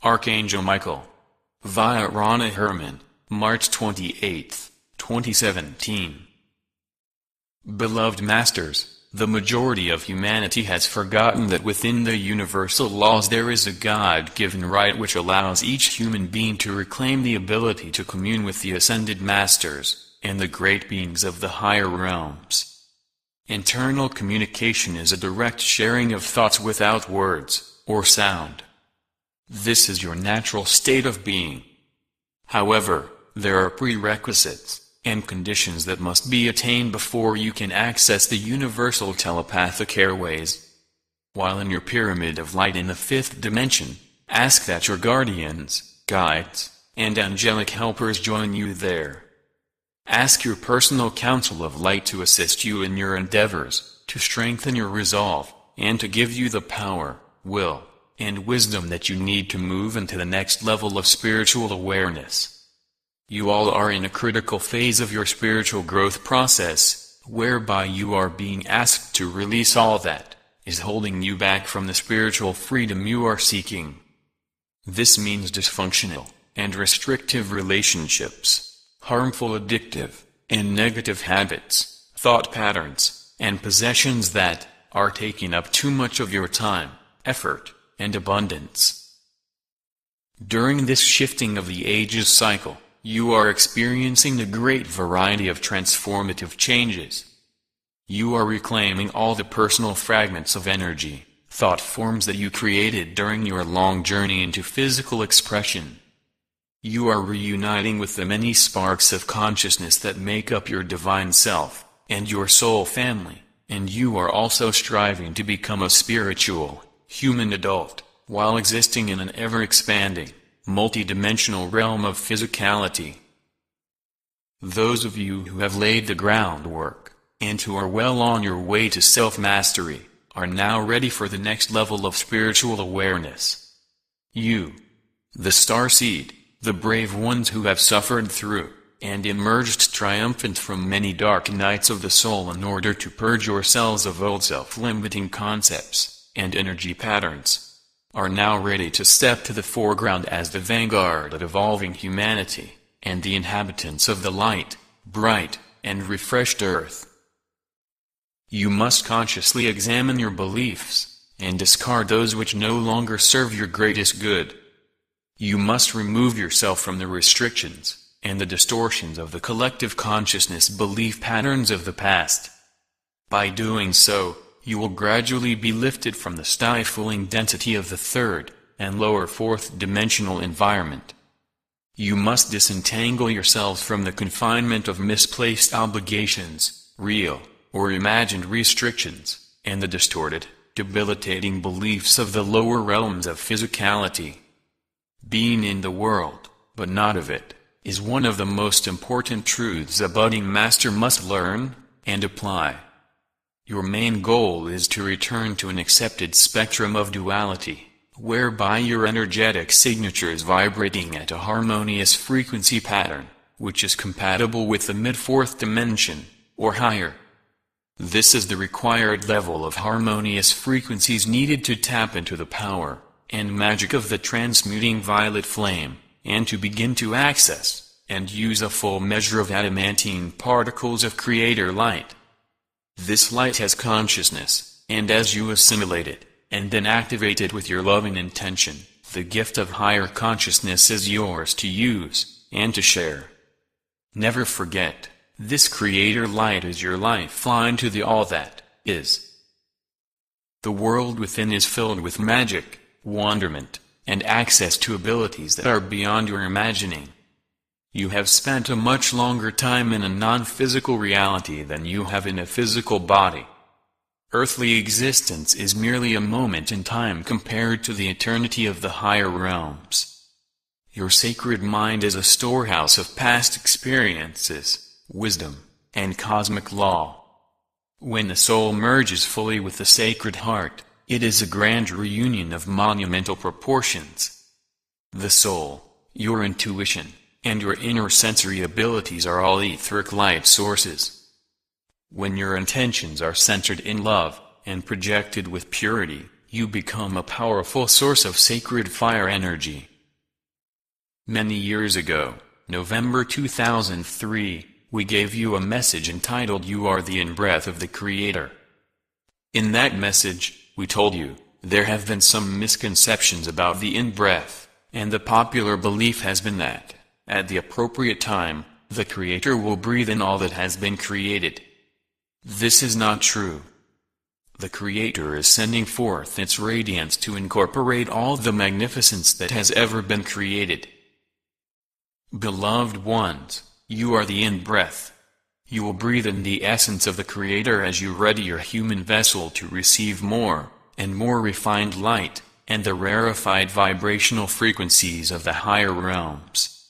Archangel Michael. Via Ronna Herman, March 28, 2017. Beloved Masters, the majority of humanity has forgotten that within the universal laws there is a God-given right which allows each human being to reclaim the ability to commune with the ascended Masters, and the great beings of the higher realms. Internal communication is a direct sharing of thoughts without words, or sound. This is your natural state of being. However, there are prerequisites and conditions that must be attained before you can access the universal telepathic airways. While in your pyramid of light in the fifth dimension, ask that your guardians, guides, and angelic helpers join you there. Ask your personal council of light to assist you in your endeavors, to strengthen your resolve, and to give you the power, will, and wisdom that you need to move into the next level of spiritual awareness. You all are in a critical phase of your spiritual growth process, whereby you are being asked to release all that is holding you back from the spiritual freedom you are seeking. This means dysfunctional and restrictive relationships, harmful addictive and negative habits, thought patterns, and possessions that are taking up too much of your time, effort, and abundance. During this shifting of the ages cycle, you are experiencing a great variety of transformative changes. You are reclaiming all the personal fragments of energy, thought forms that you created during your long journey into physical expression. You are reuniting with the many sparks of consciousness that make up your divine self, and your soul family, and you are also striving to become a spiritual, human adult, while existing in an ever-expanding, multi-dimensional realm of physicality. Those of you who have laid the groundwork, and who are well on your way to self-mastery, are now ready for the next level of spiritual awareness. You, the starseed, the brave ones who have suffered through, and emerged triumphant from many dark nights of the soul in order to purge yourselves of old self-limiting concepts and energy patterns, are now ready to step to the foreground as the vanguard of evolving humanity, and the inhabitants of the light, bright, and refreshed earth. You must consciously examine your beliefs, and discard those which no longer serve your greatest good. You must remove yourself from the restrictions, and the distortions of the collective consciousness belief patterns of the past. By doing so, you will gradually be lifted from the stifling density of the third and lower fourth dimensional environment. You must disentangle yourselves from the confinement of misplaced obligations, real or imagined restrictions, and the distorted, debilitating beliefs of the lower realms of physicality. Being in the world, but not of it, is one of the most important truths a budding master must learn and apply. Your main goal is to return to an accepted spectrum of duality, whereby your energetic signature is vibrating at a harmonious frequency pattern, which is compatible with the mid-fourth dimension, or higher. This is the required level of harmonious frequencies needed to tap into the power and magic of the transmuting violet flame, and to begin to access and use a full measure of adamantine particles of creator light. This light has consciousness, and as you assimilate it, and then activate it with your loving intention, the gift of higher consciousness is yours to use, and to share. Never forget, this creator light is your lifeline to the all that is. The world within is filled with magic, wonderment, and access to abilities that are beyond your imagining. You have spent a much longer time in a non-physical reality than you have in a physical body. Earthly existence is merely a moment in time compared to the eternity of the higher realms. Your sacred mind is a storehouse of past experiences, wisdom, and cosmic law. When the soul merges fully with the sacred heart, it is a grand reunion of monumental proportions. The soul, your intuition, and your inner sensory abilities are all etheric light sources. When your intentions are centered in love, and projected with purity, you become a powerful source of sacred fire energy. Many years ago, November 2003, we gave you a message entitled "You are the in-breath of the Creator." In that message, we told you, there have been some misconceptions about the in-breath, and the popular belief has been that, at the appropriate time, the Creator will breathe in all that has been created. This is not true. The Creator is sending forth its radiance to incorporate all the magnificence that has ever been created. Beloved ones, you are the in-breath. You will breathe in the essence of the Creator as you ready your human vessel to receive more and more refined light, and the rarefied vibrational frequencies of the higher realms.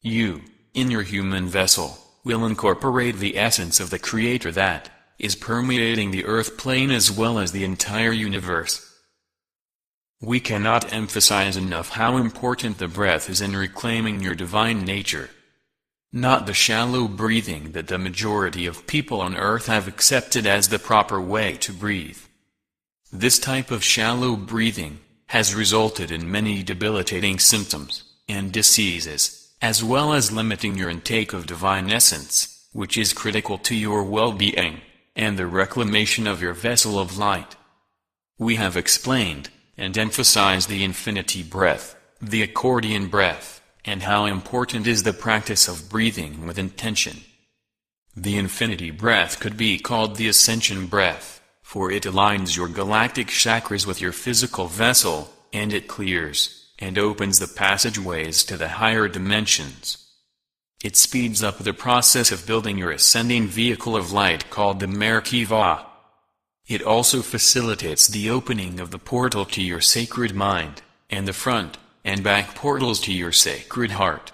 You, in your human vessel, will incorporate the essence of the Creator that is permeating the earth plane as well as the entire universe. We cannot emphasize enough how important the breath is in reclaiming your divine nature. Not the shallow breathing that the majority of people on earth have accepted as the proper way to breathe. This type of shallow breathing has resulted in many debilitating symptoms and diseases, as well as limiting your intake of divine essence, which is critical to your well-being and the reclamation of your vessel of light. We have explained and emphasized the infinity breath, the accordion breath, and how important is the practice of breathing with intention. The infinity breath could be called the ascension breath, for it aligns your galactic chakras with your physical vessel, and it clears and opens the passageways to the higher dimensions. It speeds up the process of building your ascending vehicle of light called the Merkava. It also facilitates the opening of the portal to your sacred mind, and the front and back portals to your sacred heart.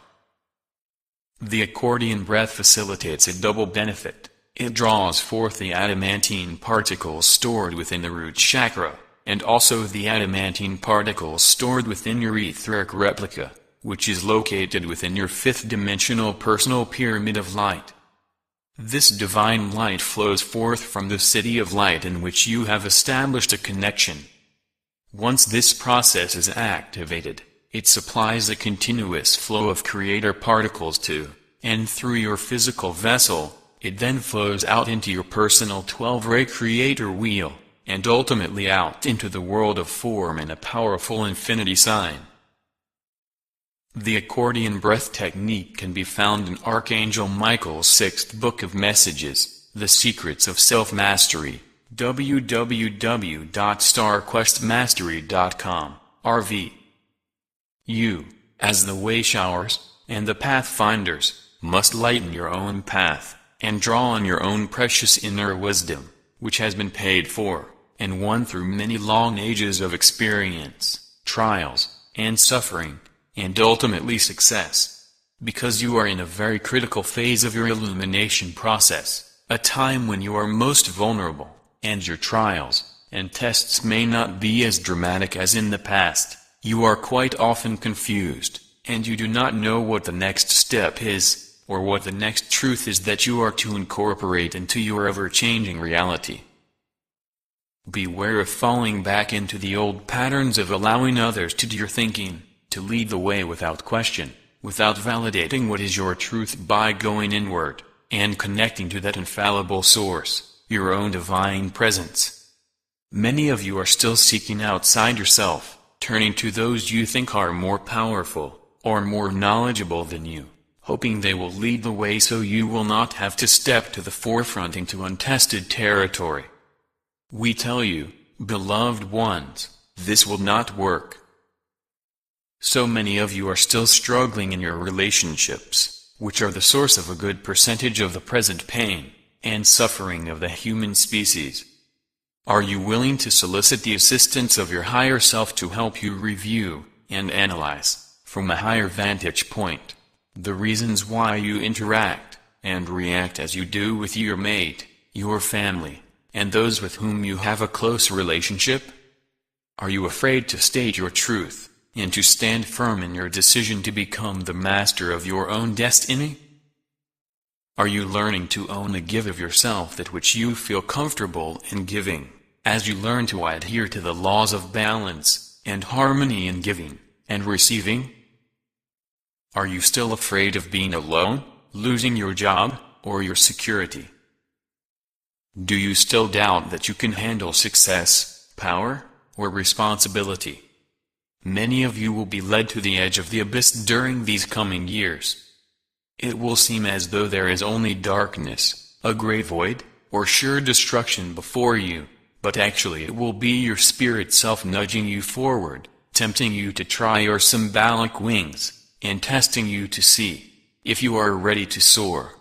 The accordion breath facilitates a double benefit. It draws forth the adamantine particles stored within the root chakra, and also the adamantine particles stored within your etheric replica, which is located within your fifth-dimensional personal pyramid of light. This divine light flows forth from the city of light in which you have established a connection. Once this process is activated, it supplies a continuous flow of creator particles to and through your physical vessel. It then flows out into your personal 12-ray creator wheel, and ultimately out into the world of form in a powerful infinity sign. The accordion breath technique can be found in Archangel Michael's 6th book of messages, The Secrets of Self-Mastery, www.starquestmastery.com, RV. You, as the way showers and the pathfinders, must lighten your own path and draw on your own precious inner wisdom, which has been paid for and won through many long ages of experience, trials, and suffering, and ultimately success. Because you are in a very critical phase of your illumination process, a time when you are most vulnerable, and your trials and tests may not be as dramatic as in the past. You are quite often confused, and you do not know what the next step is, or what the next truth is that you are to incorporate into your ever-changing reality. Beware of falling back into the old patterns of allowing others to do your thinking, to lead the way without question, without validating what is your truth by going inward, and connecting to that infallible source, your own divine presence. Many of you are still seeking outside yourself, turning to those you think are more powerful, or more knowledgeable than you, hoping they will lead the way so you will not have to step to the forefront into untested territory. We tell you, beloved ones, this will not work. So many of you are still struggling in your relationships, which are the source of a good percentage of the present pain and suffering of the human species. Are you willing to solicit the assistance of your higher self to help you review and analyze, from a higher vantage point, the reasons why you interact and react as you do with your mate, your family, and those with whom you have a close relationship? Are you afraid to state your truth, and to stand firm in your decision to become the master of your own destiny? Are you learning to own a give of yourself that which you feel comfortable in giving, as you learn to adhere to the laws of balance and harmony in giving and receiving? Are you still afraid of being alone, losing your job, or your security? Do you still doubt that you can handle success, power, or responsibility? Many of you will be led to the edge of the abyss during these coming years. It will seem as though there is only darkness, a great void, or sure destruction before you, but actually it will be your spirit self nudging you forward, tempting you to try your symbolic wings, and testing you to see if you are ready to soar.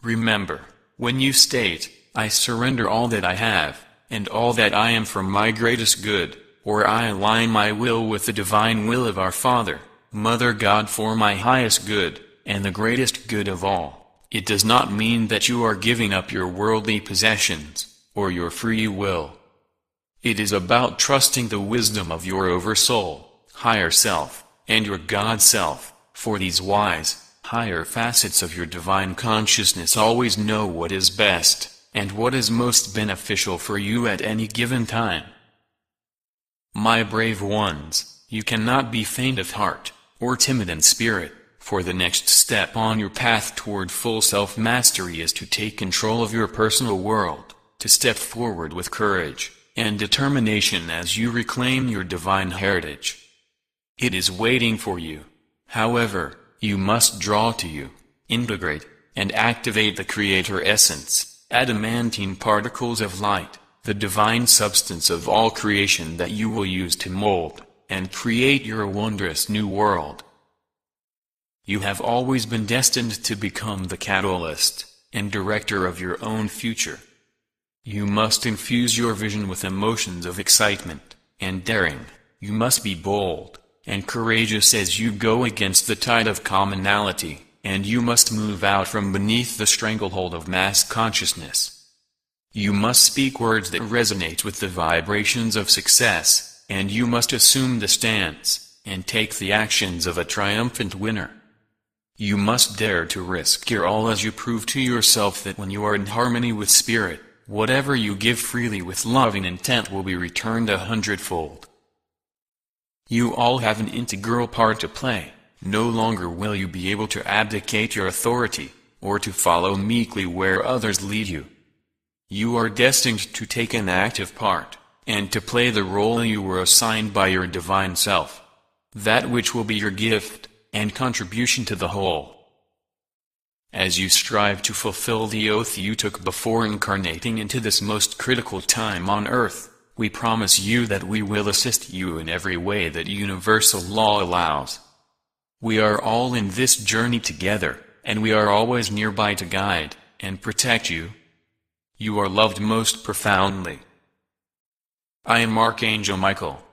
Remember, when you state, "I surrender all that I have, and all that I am for my greatest good," or "I align my will with the divine will of our Father, Mother God for my highest good, and the greatest good of all," it does not mean that you are giving up your worldly possessions, or your free will. It is about trusting the wisdom of your oversoul, higher self, and your God self, for these wise, higher facets of your divine consciousness always know what is best, and what is most beneficial for you at any given time. My brave ones, you cannot be faint of heart, or timid in spirit, for the next step on your path toward full self-mastery is to take control of your personal world, to step forward with courage and determination as you reclaim your divine heritage. It is waiting for you. However, you must draw to you, integrate, and activate the Creator Essence, adamantine particles of light, the divine substance of all creation that you will use to mold and create your wondrous new world. You have always been destined to become the catalyst and director of your own future. You must infuse your vision with emotions of excitement and daring. You must be bold and courageous as you go against the tide of commonality, and you must move out from beneath the stranglehold of mass consciousness. You must speak words that resonate with the vibrations of success, and you must assume the stance and take the actions of a triumphant winner. You must dare to risk your all as you prove to yourself that when you are in harmony with spirit, whatever you give freely with loving intent will be returned 100-fold. You all have an integral part to play. No longer will you be able to abdicate your authority, or to follow meekly where others lead you. You are destined to take an active part, and to play the role you were assigned by your divine self. That which will be your gift and contribution to the whole. As you strive to fulfill the oath you took before incarnating into this most critical time on earth, we promise you that we will assist you in every way that universal law allows. We are all in this journey together, and we are always nearby to guide and protect you. You are loved most profoundly. I am Archangel Michael.